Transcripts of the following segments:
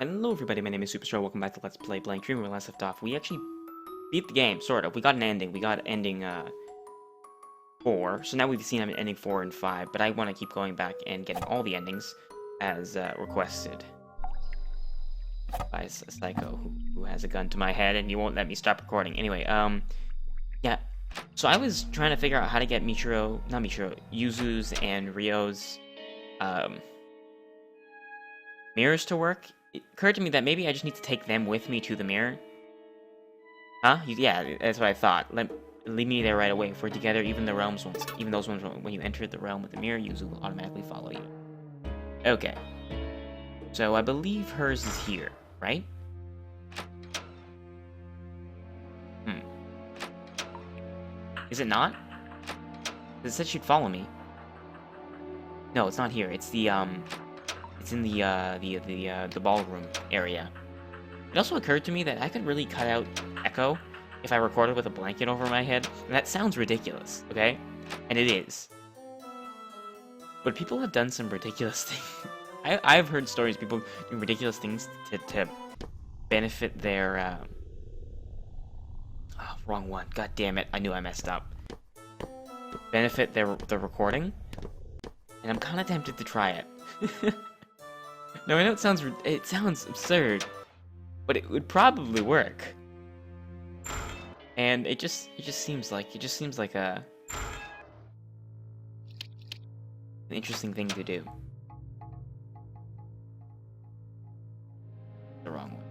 Hello everybody, my name is Superscrull, welcome back to Let's Play Blank Dream. Where we last left off, we actually beat the game, sort of. We got an ending. We got ending 4, so now we've seen ending 4 and 5, but I want to keep going back and getting all the endings as requested by a psycho who has a gun to my head and he won't let me stop recording. Anyway, yeah, so I was trying to figure out how to get Yuzu's and Ryo's mirrors to work. It occurred to me that maybe I just need to take them with me to the mirror. Huh? Yeah, that's what I thought. Leave me there right away. If we're together, even those ones, when you enter the realm with the mirror, Yuzu will automatically follow you. Okay. So I believe hers is here, right? Is it not? It said she'd follow me. No, it's not here. It's it's in the ballroom area. It also occurred to me that I could really cut out echo if I recorded with a blanket over my head, and that sounds ridiculous, okay? And it is. But people have done some ridiculous things. I've heard stories of people doing ridiculous things to benefit their, oh, wrong one. God damn it, I knew I messed up. Benefit the recording, and I'm kind of tempted to try it. No, I know it sounds absurd, but it would probably work. And it just seems like an interesting thing to do. The wrong one.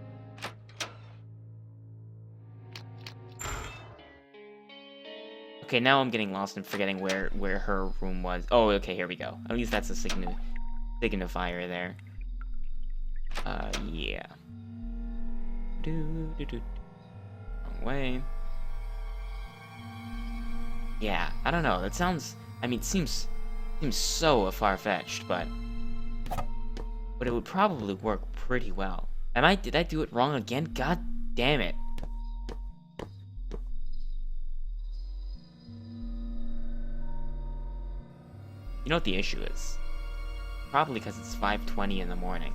Okay, now I'm getting lost and forgetting where her room was. Oh, okay, here we go. At least that's a signifier there. Yeah. Wrong way. Yeah, I don't know. That sounds. I mean, it seems so far-fetched, but it would probably work pretty well. Did I do it wrong again? God damn it! You know what the issue is? Probably because it's 5:20 in the morning.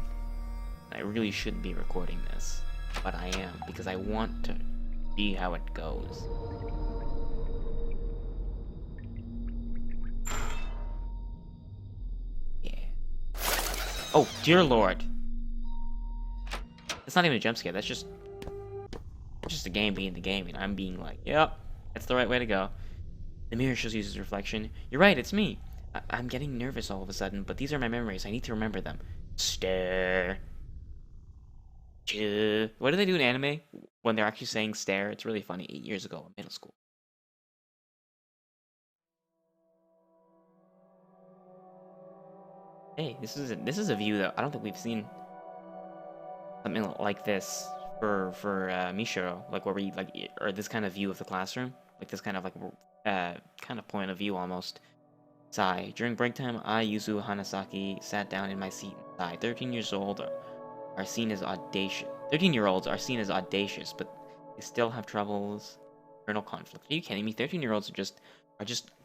I really shouldn't be recording this, but I am because I want to see how it goes. Yeah. Oh, dear lord. That's not even a jump scare. That's just a game being the game, and I'm being like, yep, that's the right way to go. The mirror shows Yuzu's reflection. You're right, it's me. I'm getting nervous all of a sudden, but these are my memories. I need to remember them. Stare. What do they do in anime when they're actually saying stare? It's really funny. 8 years ago in middle school. Hey, this is a view that I don't think we've seen something like this for Mishiro, like where we or this kind of view of the classroom, like this kind of kind of point of view almost. Sigh. During break time, I, Yuzu Hanasaki, sat down in my seat and sighed. 13 years old are seen as audacious. 13-year-olds are seen as audacious, but they still have troubles. Internal conflict. Are you kidding me? 13-year-olds are just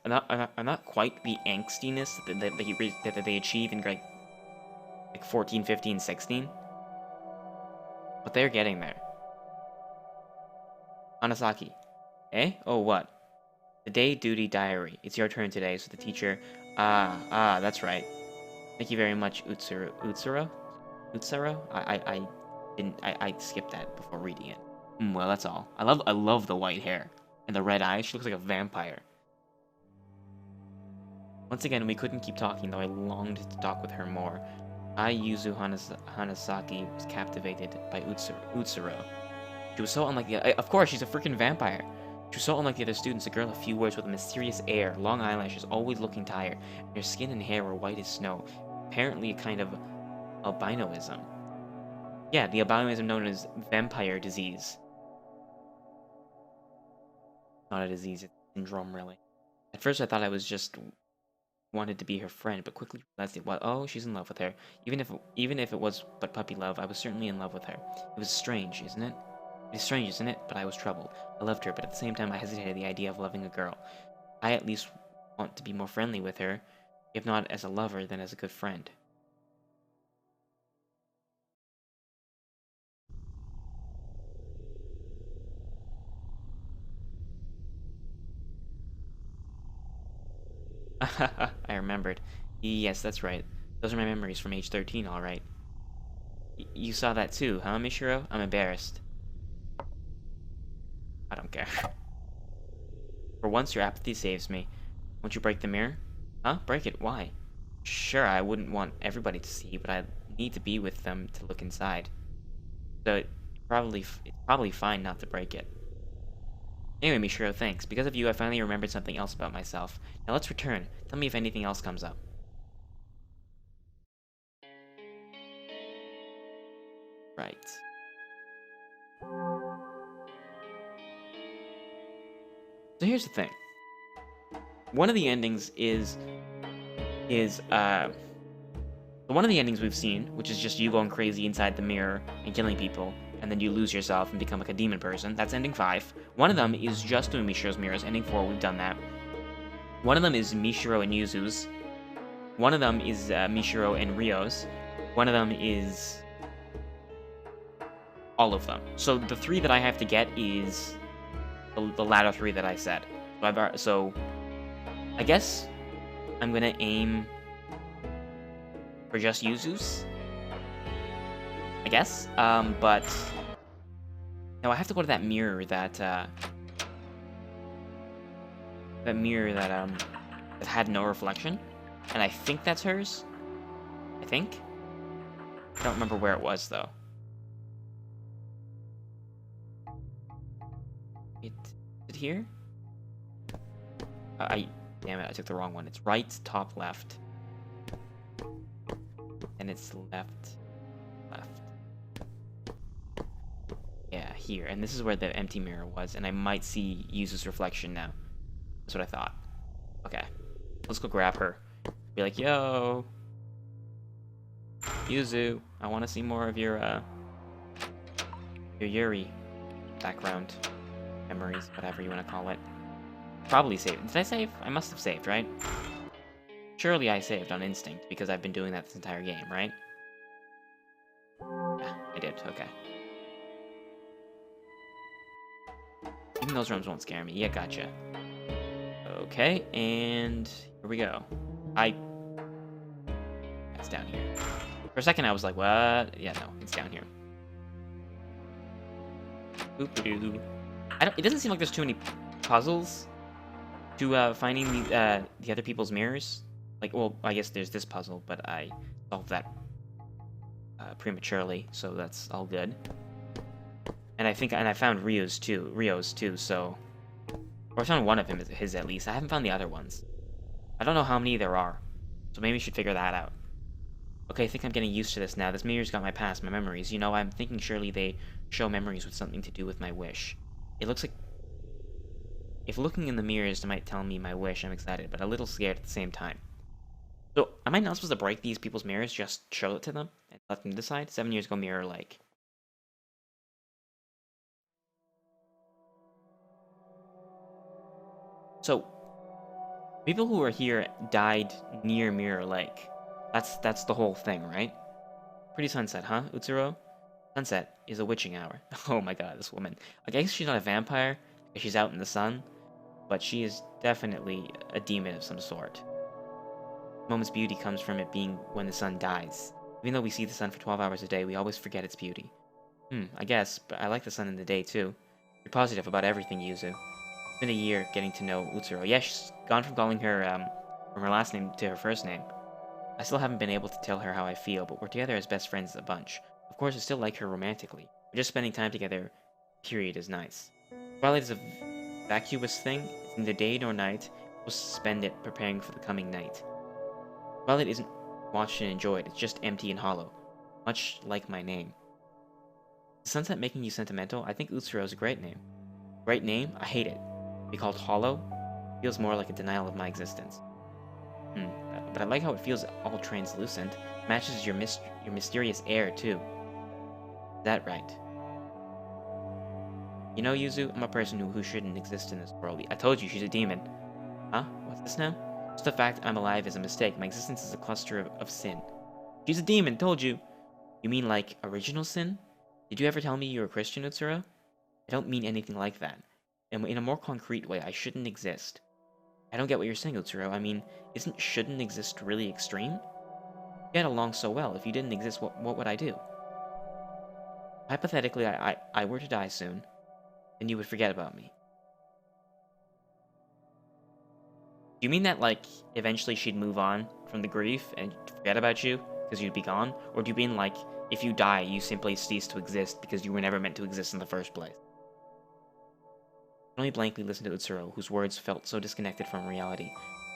not quite the angstiness that they achieve in like 14, 15, 16. But they're getting there. Hanasaki. Eh? Oh, what? The day duty diary. It's your turn today, so the teacher... that's right. Thank you very much, Utsuro? I skipped that before reading it. Well, that's all. I love the white hair. And the red eyes. She looks like a vampire. Once again, we couldn't keep talking, though I longed to talk with her more. I, Yuzu Hanasaki, was captivated by Utsuro. She was so unlike the... Of course, she's a freaking vampire. She was so unlike the other students, a girl of few words with a mysterious air, long eyelashes, always looking tired, and her skin and hair were white as snow, apparently a kind of albinoism. Yeah, the albinoism known as vampire disease. Not a disease, it's a syndrome, really. At first I thought I was just wanted to be her friend, but quickly realized it was, oh, she's in love with her. Even if it was but puppy love, I was certainly in love with her. It was strange, isn't it? It's strange, isn't it? But I was troubled. I loved her, but at the same time I hesitated at the idea of loving a girl. I at least want to be more friendly with her, if not as a lover, then as a good friend. I remembered. Yes, that's right. Those are my memories from age 13, alright. You saw that too, huh, Mishiro? I'm embarrassed. I don't care. For once, your apathy saves me. Won't you break the mirror? Huh? Break it? Why? Sure, I wouldn't want everybody to see, but I need to be with them to look inside. So it's probably fine not to break it. Anyway, Mishiro, thanks. Because of you, I finally remembered something else about myself. Now let's return. Tell me if anything else comes up. Right. So here's the thing. One of the endings is one of the endings we've seen, which is just you going crazy inside the mirror and killing people, and then you lose yourself and become like a demon person. That's ending 5. One of them is just doing Mishiro's mirrors. Ending 4, we've done that. One of them is Mishiro and Yuzu's. One of them is Mishiro and Ryo's. One of them is all of them. So the 3 that I have to get is the latter 3 that I said. So I guess I'm gonna aim for just Yuzu's, I guess. But no, I have to go to that mirror that that had no reflection, and I think that's hers. I think. I don't remember where it was though. Is it here? Damn it! I took the wrong one. It's right, top, left. And it's left. Yeah, here. And this is where the empty mirror was, and I might see Yuzu's reflection now. That's what I thought. Okay. Let's go grab her. Be like, yo, Yuzu, I want to see more of your Yuri background memories, whatever you want to call it. Probably saved. Did I save? I must have saved, right? Surely I saved on instinct, because I've been doing that this entire game, right? Yeah, I did. Okay. Even those rooms won't scare me. Yeah, gotcha. Okay, and here we go. It's down here. For a second, I was like, what? Yeah, no, it's down here. Boop-a-doo. It doesn't seem like there's too many puzzles to finding the other people's mirrors. Like, well, I guess there's this puzzle, but I solved that prematurely, so that's all good. And I found Ryo's too, so... Or I found one of his at least. I haven't found the other ones. I don't know how many there are, so maybe we should figure that out. Okay, I think I'm getting used to this now. This mirror's got my past, my memories. You know, I'm thinking surely they show memories with something to do with my wish. It looks like... If looking in the mirrors might tell me my wish, I'm excited, but a little scared at the same time. So, am I not supposed to break these people's mirrors, just show it to them, and let them decide? 7 years ago, mirror, like... So, people who are here died near Mirror Lake. That's the whole thing, right? Pretty sunset, huh, Utsuro? Sunset is a witching hour. Oh my god, this woman. I guess she's not a vampire, because she's out in the sun, but she is definitely a demon of some sort. Moment's beauty comes from it being when the sun dies. Even though we see the sun for 12 hours a day, we always forget its beauty. I guess, but I like the sun in the day too. You're positive about everything, Yuzu. It's been a year getting to know Utsuro. Yeah, she's gone from calling her, from her last name to her first name. I still haven't been able to tell her how I feel, but we're together as best friends as a bunch. Of course, I still like her romantically. But just spending time together, period, is nice. Twilight is a vacuous thing. It's neither day nor night. We'll spend it preparing for the coming night. Twilight isn't watched and enjoyed, it's just empty and hollow. Much like my name. Is sunset making you sentimental? I think Utsuro is a great name. Great name? I hate it. Be called hollow? Feels more like a denial of my existence. But I like how it feels all translucent. Matches your mysterious air, too. Is that right? You know, Yuzu, I'm a person who shouldn't exist in this world. I told you, she's a demon. Huh? What's this now? Just the fact I'm alive is a mistake. My existence is a cluster of sin. She's a demon, told you. You mean like original sin? Did you ever tell me you're a Christian, Utsuro? I don't mean anything like that. In a more concrete way, I shouldn't exist. I don't get what you're saying, Utsuro. I mean, shouldn't exist really extreme? We get along so well. If you didn't exist, what would I do? Hypothetically, I were to die soon, then you would forget about me. Do you mean that, like, eventually she'd move on from the grief and forget about you because you'd be gone? Or do you mean, like, if you die, you simply cease to exist because you were never meant to exist in the first place? I only blankly listened to Utsuro, whose words felt so disconnected from reality.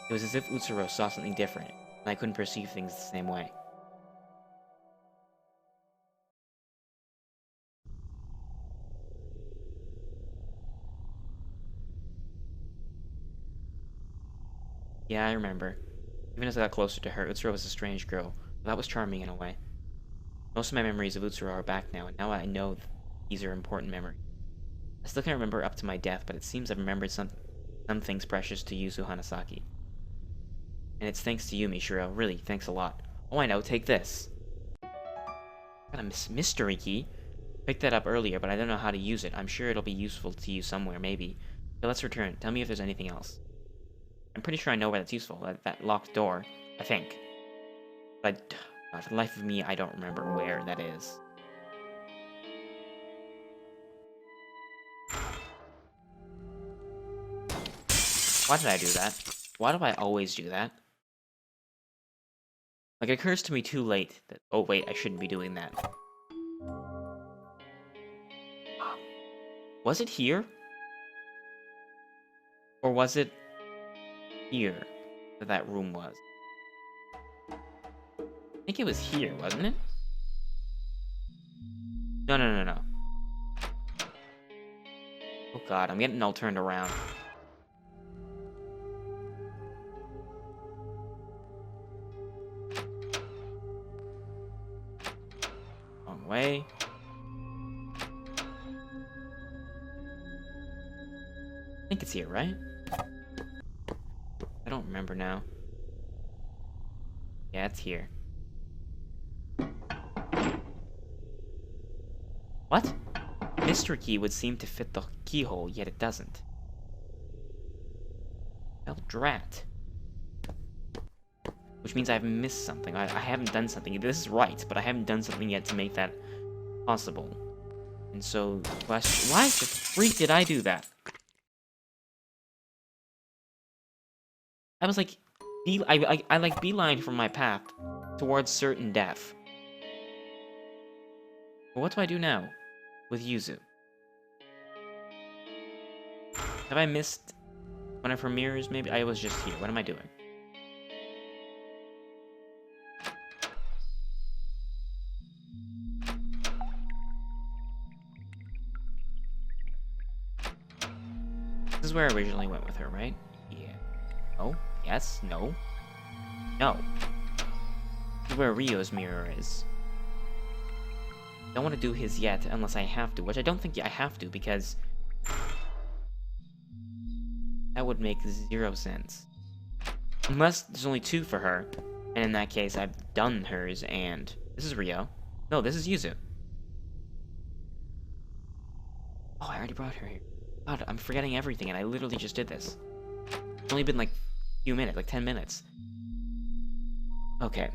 It was as if Utsuro saw something different, and I couldn't perceive things the same way. Yeah, I remember. Even as I got closer to her, Utsuro was a strange girl, but that was charming in a way. Most of my memories of Utsuro are back now, and now I know these are important memories. I still can't remember up to my death, but it seems I've remembered some things precious to Yuzu Hanasaki. And it's thanks to you, Mishiro. Really, thanks a lot. Oh, I know, take this. Got a mystery key. Picked that up earlier, but I don't know how to use it. I'm sure it'll be useful to you somewhere, maybe. So let's return. Tell me if there's anything else. I'm pretty sure I know where that's useful. That locked door, I think. But for the life of me, I don't remember where that is. Why did I do that? Why do I always do that? Like, it occurs to me too late that, oh wait, I shouldn't be doing that. Was it here? Or was it here that room was? I think it was here, wasn't it? No. Oh god, I'm getting all turned around. Wrong way. I think it's here, right? I don't remember now. Yeah, it's here. What? Mystery key would seem to fit the keyhole, yet it doesn't. Well, drat. Which means I've missed something. I haven't done something. This is right, but I haven't done something yet to make that possible. And so, question: why the freak did I do that? I was like, I like beeline from my path towards certain death. But what do I do now with Yuzu? Have I missed one of her mirrors? Maybe I was just here. What am I doing? This is where I originally went with her, right? Yeah. No. Yes. No. No. This is where Ryo's mirror is. Don't want to do his yet unless I have to, which I don't think I have to because that would make 0 sense. Unless there's only 2 for her, and in that case I've done hers and... This is Ryo. No, this is Yuzu. Oh, I already brought her here. God, I'm forgetting everything and I literally just did this. It's only been like a few minutes, like 10 minutes. Okay.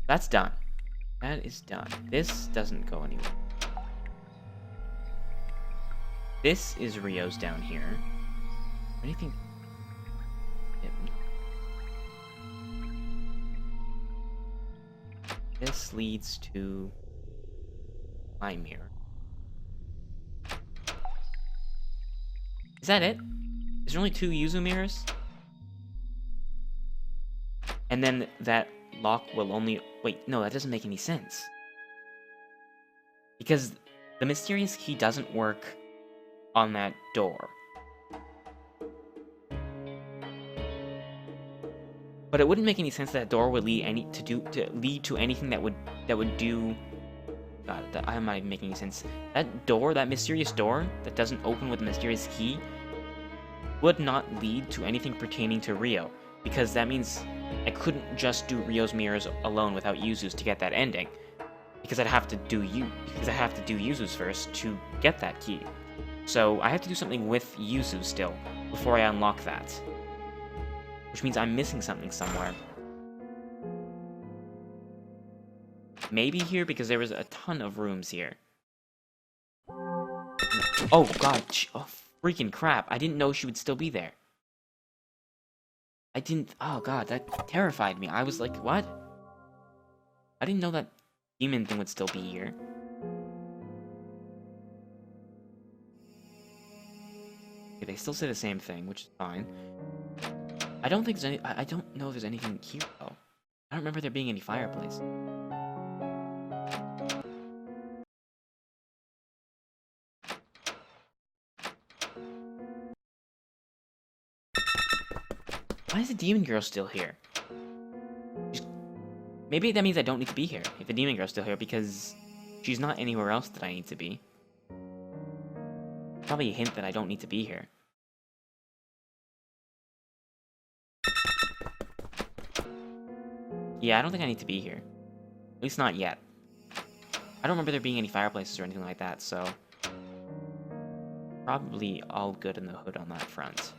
That's done. That is done. This doesn't go anywhere. This is Ryo's down here. Anything? This leads to my mirror. Is that it? Is there only 2 Yuzu mirrors? And then that lock will only... Wait, no, that doesn't make any sense. Because the mysterious key doesn't work on that door. But it wouldn't make any sense that door would lead to anything that would do... God, I'm not even making any sense. That door, that mysterious door that doesn't open with a mysterious key, would not lead to anything pertaining to Ryo, because that means I couldn't just do Ryo's mirrors alone without Yuzu's to get that ending, because I'd have to do Yuzu's first to get that key. So I have to do something with Yuzu still, before I unlock that. Which means I'm missing something somewhere. Maybe here, because there was a ton of rooms here. Oh, God. Oh, freaking crap. I didn't know she would still be there. I didn't... Oh, God. That terrified me. I was like, what? I didn't know that demon thing would still be here. Okay, they still say the same thing, which is fine. I don't think there's any... I don't know if there's anything here, though. I don't remember there being any fireplace. Why is the demon girl still here? Maybe that means I don't need to be here if the demon girl's still here, because she's not anywhere else that I need to be. Probably a hint that I don't need to be here. Yeah, I don't think I need to be here. At least not yet. I don't remember there being any fireplaces or anything like that, so... Probably all good in the hood on that front.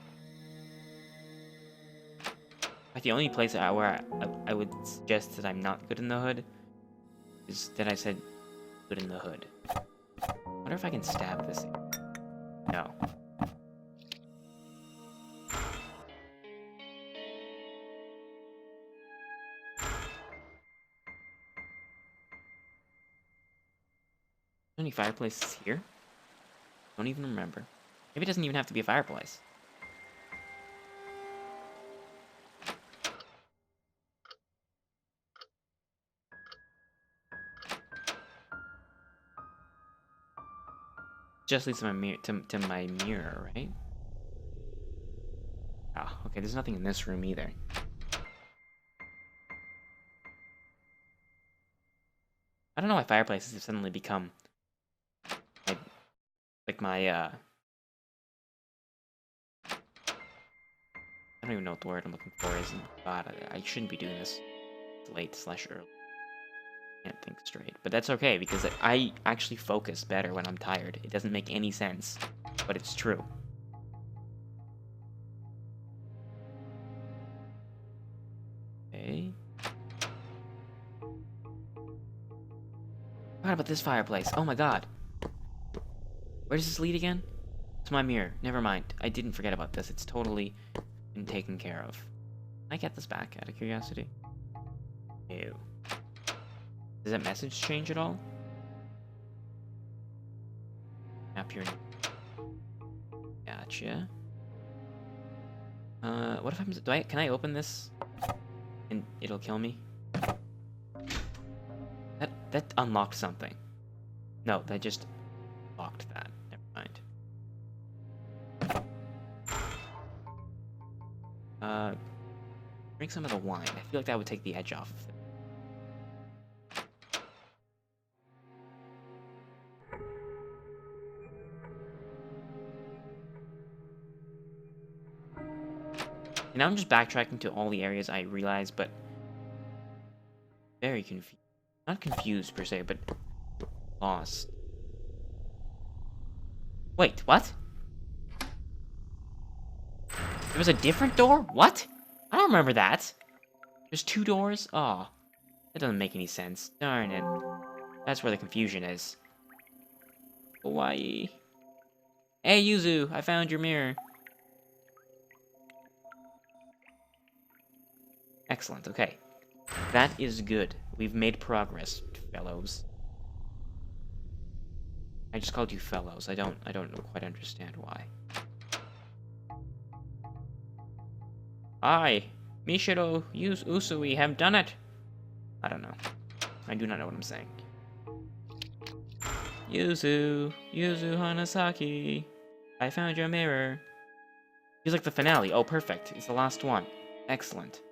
Like, the only place where I would suggest that I'm not good in the hood is that I said good in the hood. I wonder if I can stab this thing. No. Any fireplaces here? Don't even remember. Maybe it doesn't even have to be a fireplace. Just leads to my mirror, to my mirror, right? Oh, okay. There's nothing in this room either. I don't know why fireplaces have suddenly become my I don't even know what the word I'm looking for is. God, I shouldn't be doing this late/early. Can't think straight, but that's okay because I actually focus better when I'm tired. It doesn't make any sense, but it's true. Okay. Forgot about this fireplace. Oh my god. Where does this lead again? To my mirror. Never mind. I didn't forget about this. It's totally been taken care of. Can I get this back out of curiosity? Ew. Does that message change at all? Map your... Gotcha. What if I'm... Can I open this? And it'll kill me? That unlocked something. No, that just locked that. Never mind. Drink some of the wine. I feel like that would take the edge off of it. And now I'm just backtracking to all the areas I realized, but very confused. Not confused per se, but lost. Wait, what? There was a different door? What? I don't remember that. There's two doors? Oh, that doesn't make any sense. Darn it. That's where the confusion is. Hawaii. Hey, Yuzu, I found your mirror. Excellent, okay. That is good. We've made progress, fellows. I just called you fellows. I don't quite understand why. I, Mishiro Usui, have done it. I don't know. I do not know what I'm saying. Yuzu Hanasaki, I found your mirror. He's like the finale. Oh, perfect. It's the last one. Excellent.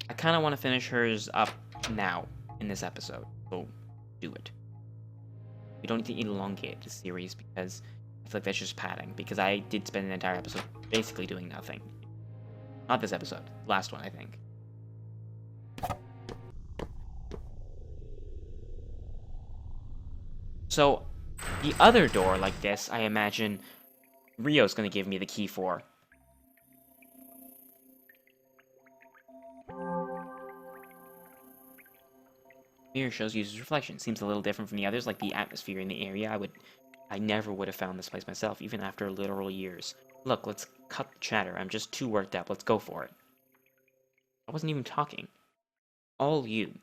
I kind of want to finish hers up now in this episode, so do it. We don't need to elongate the series because I feel like that's just padding, because I did spend an entire episode basically doing nothing. Not this episode. Last one, I think. So, the other door like this, I imagine, Rio's gonna give me the key for. Mirror shows user's reflection. Seems a little different from the others, like the atmosphere in the area. I never would have found this place myself, even after literal years. Look, let's cut the chatter. I'm just too worked up. Let's go for it. I wasn't even talking. All you.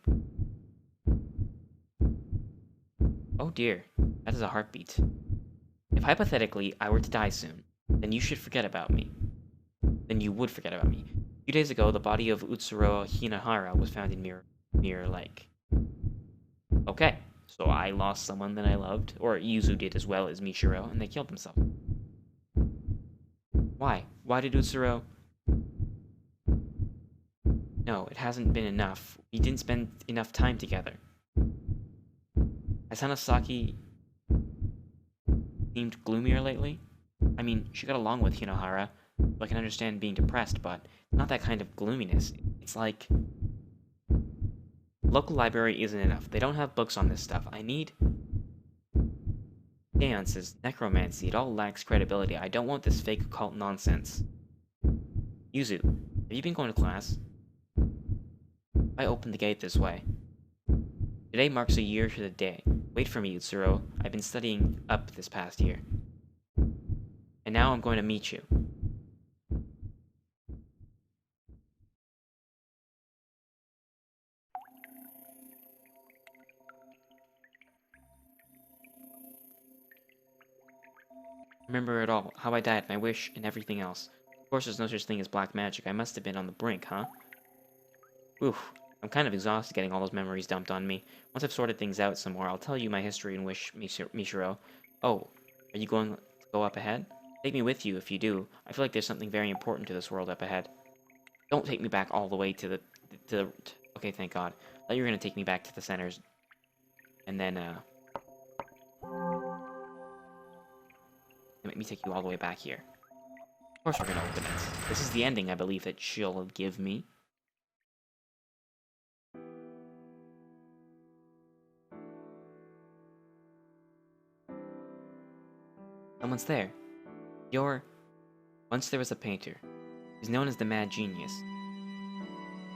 Oh dear, that is a heartbeat. If hypothetically I were to die soon, then you should forget about me. Then you would forget about me. A few days ago, the body of Utsuro Hinahara was found in Mirror Lake. Okay, so I lost someone that I loved, or Yuzu did as well as Mishiro, and they killed themselves. Why? Why did Utsuro... No, it hasn't been enough. We didn't spend enough time together. Has Hanasaki seemed gloomier lately? I mean, she got along with Hinohara, so I can understand being depressed, but not that kind of gloominess. It's like... Local library isn't enough. They don't have books on this stuff. I need... Seances, necromancy, it all lacks credibility. I don't want this fake occult nonsense. Yuzu, have you been going to class? I opened the gate this way. Today marks a year to the day. Wait for me, Utsuro. I've been studying up this past year. And now I'm going to meet you. Remember it all, how I died, my wish, and everything else. Of course there's no such thing as black magic. I must have been on the brink, huh? Oof. I'm kind of exhausted getting all those memories dumped on me. Once I've sorted things out some more, I'll tell you my history and wish, Mishiro. Oh, are you going to go up ahead? Take me with you if you do. I feel like there's something very important to this world up ahead. Don't take me back all the way to the... Okay, thank God. I thought you were going to take me back to the centers. And then, let me take you all the way back here. Of course we're going to open it. This is the ending, I believe, that she'll give me. Someone's there. Once there was a painter. He's known as the Mad Genius.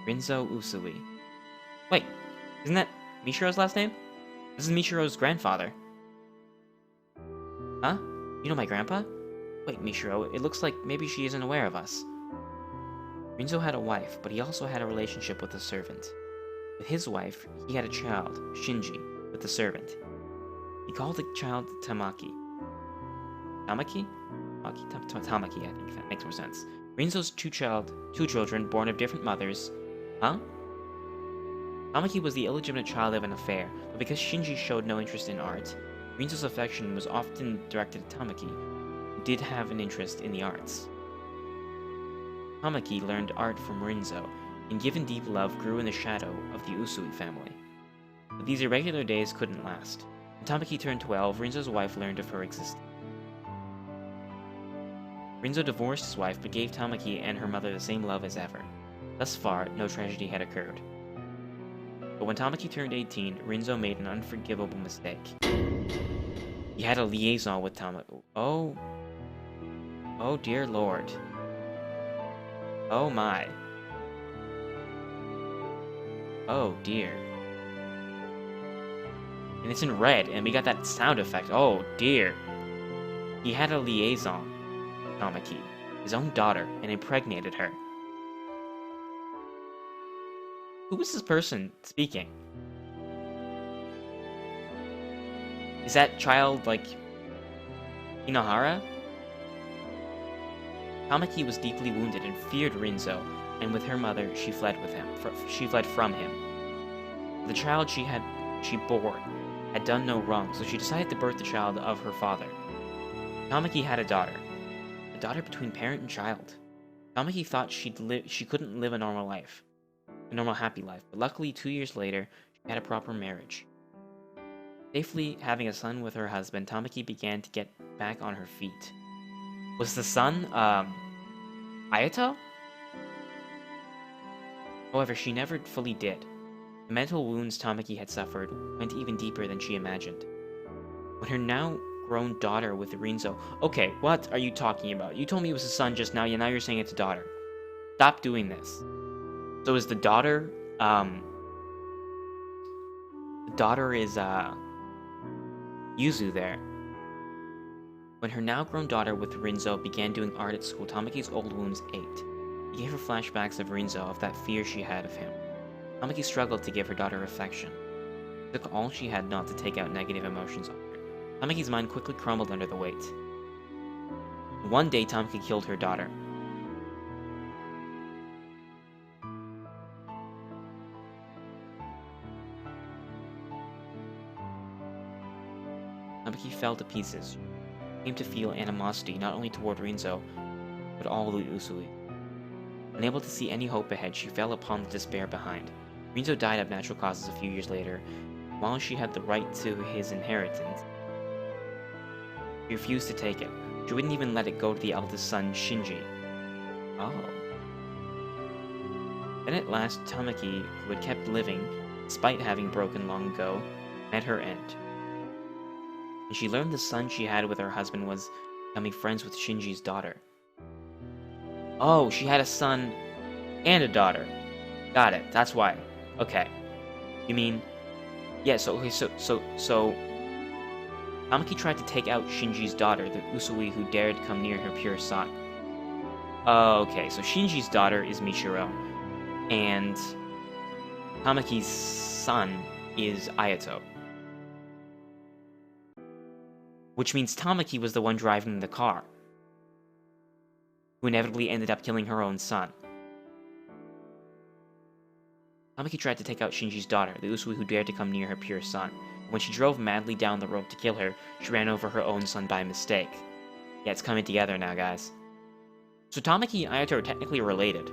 Rinzo Usui. Wait, isn't that Mishiro's last name? This is Mishiro's grandfather. Huh? You know my grandpa? Wait, Mishiro, it looks like maybe she isn't aware of us. Rinzo had a wife, but he also had a relationship with a servant. With his wife, he had a child, Shinji, with the servant. He called the child Tamaki. Tamaki? Tamaki, I think that makes more sense. Rinzo's two children born of different mothers. Huh? Tamaki was the illegitimate child of an affair, but because Shinji showed no interest in art, Rinzo's affection was often directed at Tamaki, who did have an interest in the arts. Tamaki learned art from Rinzo, and given deep love grew in the shadow of the Usui family. But these irregular days couldn't last. When Tamaki turned 12, Rinzo's wife learned of her existence. Rinzo divorced his wife, but gave Tamaki and her mother the same love as ever. Thus far, no tragedy had occurred. But when Tamaki turned 18, Rinzo made an unforgivable mistake. He had a liaison with Tamaki. Oh dear lord. Oh my. Oh dear. And it's in red, and we got that sound effect. Oh dear. He had a liaison. Tamaki, his own daughter, and impregnated her. Who was this person speaking? Is that child, like, Inohara? Tamaki was deeply wounded and feared Rinzo, and with her mother, she fled from him. The child she bore had done no wrong, so she decided to birth the child of her father. Tamaki had a daughter between parent and child. Tamaki thought she couldn't live a normal life, a normal happy life, but luckily 2 years later, she had a proper marriage. Safely having a son with her husband, Tamaki began to get back on her feet. Was the son, Ayato? However, she never fully did. The mental wounds Tamaki had suffered went even deeper than she imagined. When her now grown daughter with Rinzo. Okay, what are you talking about? You told me it was a son just now, and now you're saying it's a daughter. Stop doing this. So is the daughter, the daughter is, Yuzu there. When her now-grown daughter with Rinzo began doing art at school, Tamaki's old wounds ached. He gave her flashbacks of Rinzo, of that fear she had of him. Tamaki struggled to give her daughter affection. It took all she had not to take out negative emotions on her. Tamaki's mind quickly crumbled under the weight. One day, Tamaki killed her daughter. Tamaki fell to pieces. She came to feel animosity not only toward Rinzo, but all the Usui. Unable to see any hope ahead, she fell upon the despair behind. Rinzo died of natural causes a few years later. While she had the right to his inheritance, she refused to take it. She wouldn't even let it go to the eldest son, Shinji. Oh. Then at last, Tamaki, who had kept living, despite having broken long ago, met her end. And she learned the son she had with her husband was becoming friends with Shinji's daughter. Oh, she had a son and a daughter. Got it, that's why. Okay. You mean... Yeah, so Tamaki tried to take out Shinji's daughter, the Usui who dared come near her pure son. Okay, so Shinji's daughter is Mishiro, and Tamaki's son is Ayato. Which means Tamaki was the one driving the car, who inevitably ended up killing her own son. Tamaki tried to take out Shinji's daughter, the Usui who dared to come near her pure son. When she drove madly down the road to kill her, she ran over her own son by mistake. Yeah, it's coming together now, guys. So Tamaki and Ayato are technically related.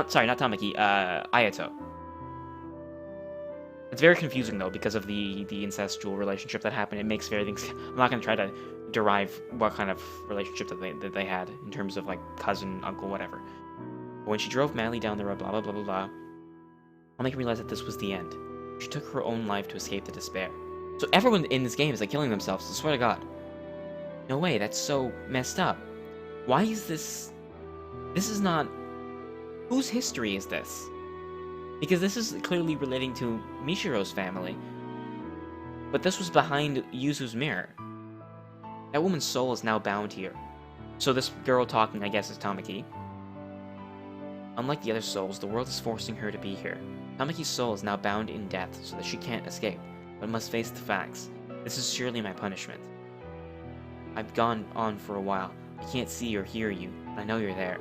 Sorry, not Tamaki, Ayato. It's very confusing, though, because of the incestual relationship that happened. It makes very things... I'm not going to try to derive what kind of relationship that they had in terms of, like, cousin, uncle, whatever. But when she drove madly down the road, blah, blah, blah, blah, blah, Tamaki realized that this was the end. She took her own life to escape the despair. So everyone in this game is, like, killing themselves, I swear to God. No way, that's so messed up. Why is this... This is not... Whose history is this? Because this is clearly relating to Mishiro's family. But this was behind Yuzu's mirror. That woman's soul is now bound here. So this girl talking, I guess, is Tamaki. Unlike the other souls, the world is forcing her to be here. Tamaki's soul is now bound in death so that she can't escape, but must face the facts. This is surely my punishment. I've gone on for a while. I can't see or hear you, but I know you're there.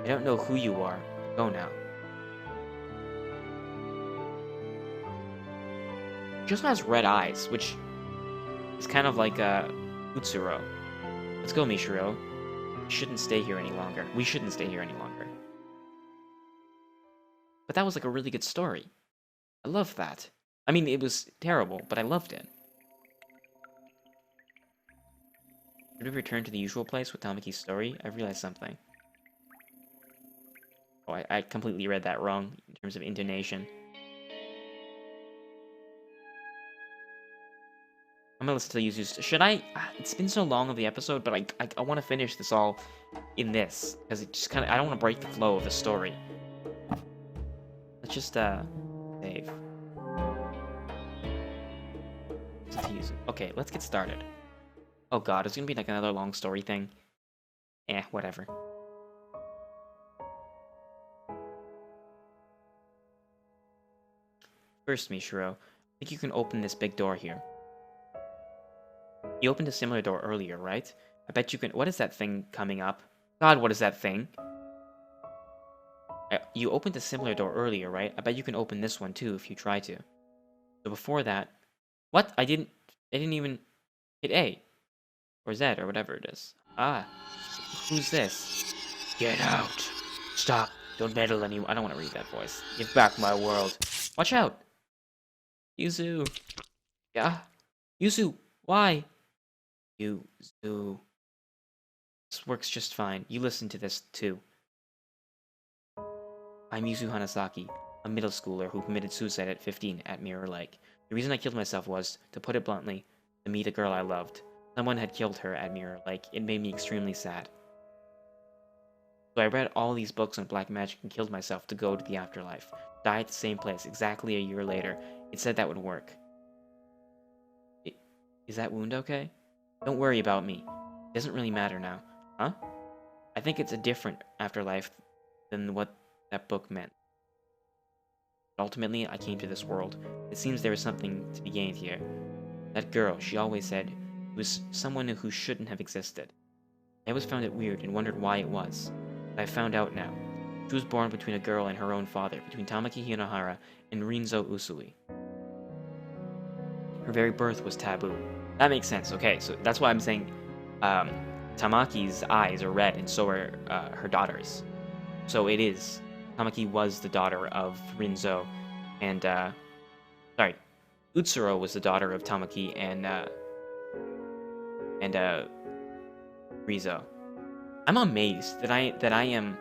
I don't know who you are. Go now. She also has red eyes, which is kind of like Utsuro. Let's go, Mishiro. We shouldn't stay here any longer. We shouldn't stay here any longer. But that was like a really good story. I love that. I mean, it was terrible, but I loved it. Should we return to the usual place with Tamaki's story? I realized something. Oh, I completely read that wrong in terms of intonation. I'm gonna listen to Yuzu's... Should I... It's been so long of the episode, but I want to finish this all in this. Because it just kind of... I don't want to break the flow of the story. Let's just, save. Okay, let's get started. Oh god, it's gonna be like another long story thing. Eh, whatever. First, Mishiro, I think you can open this big door here. You opened a similar door earlier, right? I bet you can... What is that thing coming up? God, what is that thing? You opened a similar door earlier, right? I bet you can open this one too if you try to. So before that... What? I didn't even hit A. Or Z, or whatever it is. Ah. Who's this? Get out. Stop. Don't meddle anymore. I don't want to read that voice. Give back my world. Watch out. Yuzu. Yeah? Yuzu, why? Yuzu. This works just fine. You listen to this, too. I'm Yuzu Hanasaki, a middle schooler who committed suicide at 15 at Mirror Lake. The reason I killed myself was, to put it bluntly, to meet a girl I loved. Someone had killed her at Mirror Lake. It made me extremely sad. So I read all these books on black magic and killed myself to go to the afterlife. Die at the same place exactly a year later. It said that would work. Is that wound okay? Don't worry about me. It doesn't really matter now. Huh? I think it's a different afterlife than what that book meant. But ultimately, I came to this world. It seems there is something to be gained here. That girl, she always said, was someone who shouldn't have existed. I always found it weird and wondered why it was. But I found out now. She was born between a girl and her own father, between Tamaki Hinohara and Rinzo Usui. Her very birth was taboo. That makes sense. Okay, so that's why I'm saying Tamaki's eyes are red, and so are her daughters. So it is. Tamaki was the daughter of Rinzo, and Utsuro was the daughter of Tamaki and Rizo. I'm amazed that I am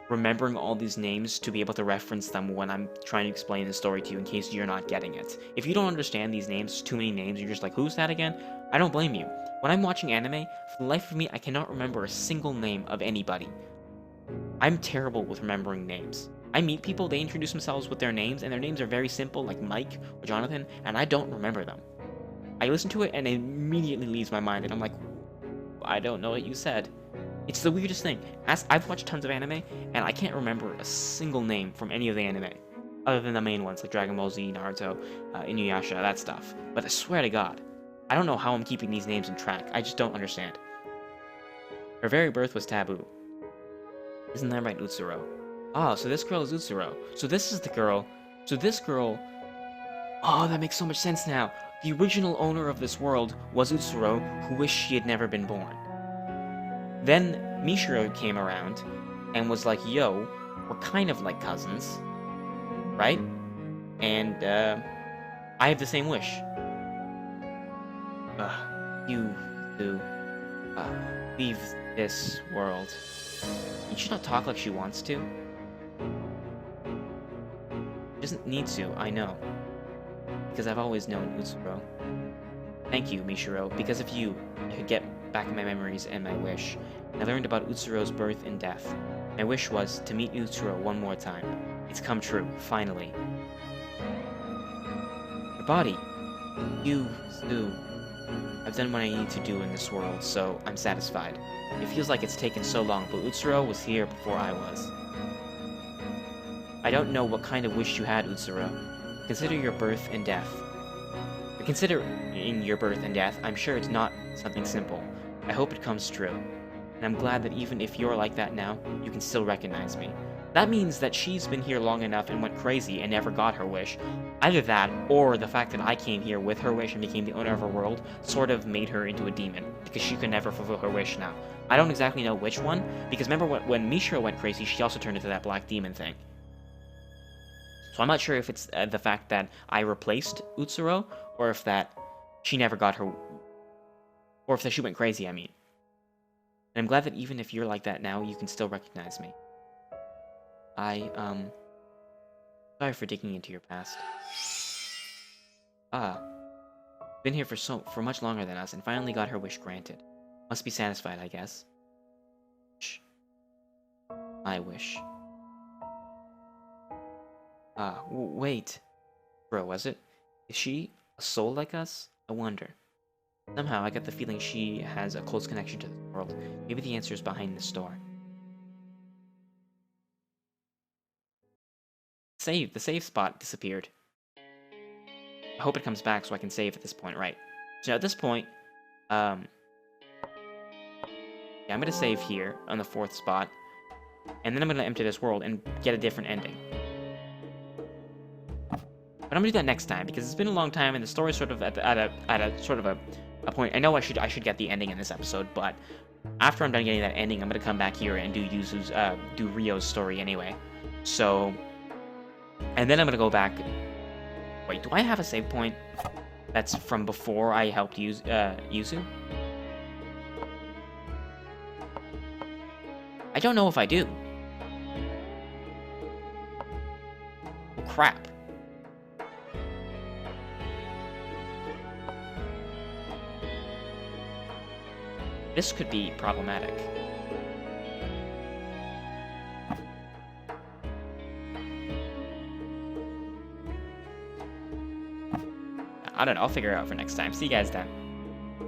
remembering all these names to be able to reference them when I'm trying to explain the story to you in case you're not getting it. If you don't understand these names, too many names, you're just like, who's that again? I don't blame you. When I'm watching anime, for the life of me, I cannot remember a single name of anybody. I'm terrible with remembering names. I meet people, they introduce themselves with their names, and their names are very simple, like Mike or Jonathan, and I don't remember them. I listen to it and it immediately leaves my mind, and I'm like, I don't know what you said. It's the weirdest thing. I've watched tons of anime, and I can't remember a single name from any of the anime, other than the main ones like Dragon Ball Z, Naruto, Inuyasha, that stuff. But I swear to God, I don't know how I'm keeping these names in track. I just don't understand. Her very birth was taboo. Isn't that right, Utsuro? Ah, so this girl is Utsuro. So this is the girl. So this girl... Oh, that makes so much sense now. The original owner of this world was Utsuro, who wished she had never been born. Then Mishiro came around and was like, yo, we're kind of like cousins, right? And I have the same wish. You do leave this world. You should not talk like she wants to. She doesn't need to, I know. Because I've always known Utsuro. Thank you, Mishiro. Because of you, I could get back my memories and my wish. I learned about Utsuro's birth and death. My wish was to meet Utsuro one more time. It's come true, finally. Your body. I've done what I need to do in this world, so I'm satisfied. It feels like it's taken so long, but Utsuro was here before I was. I don't know what kind of wish you had, Utsuro. Consider your birth and death. Considering your birth and death, I'm sure it's not something simple. I hope it comes true. And I'm glad that even if you're like that now, you can still recognize me. That means that she's been here long enough and went crazy and never got her wish. Either that, or the fact that I came here with her wish and became the owner of her world sort of made her into a demon, because she could never fulfill her wish now. I don't exactly know which one, because remember when Mishiro went crazy, she also turned into that black demon thing. So I'm not sure if it's the fact that I replaced Utsuro, or if that she never got her... Or if that she went crazy, I mean. And I'm glad that even if you're like that now, you can still recognize me. Sorry for digging into your past. Been here for much longer than us, and finally got her wish granted. Must be satisfied, I guess. I wish. Wait. Bro, was it? Is she a soul like us? I wonder. Somehow, I get the feeling she has a close connection to this world. Maybe the answer is behind this door. The save spot disappeared. I hope it comes back so I can save at this point, right? So at this point, yeah, I'm gonna save here on the 4th spot, and then I'm gonna enter this world and get a different ending. But I'm gonna do that next time because it's been a long time and the story's sort of at a sort of a point. I know I should get the ending in this episode, but after I'm done getting that ending, I'm gonna come back here and do Ryo's story anyway. So. And then I'm gonna go back. Wait, do I have a save point that's from before I helped Yuzu? I don't know if I do. Oh, crap. This could be problematic. I don't know. I'll figure it out for next time. See you guys then.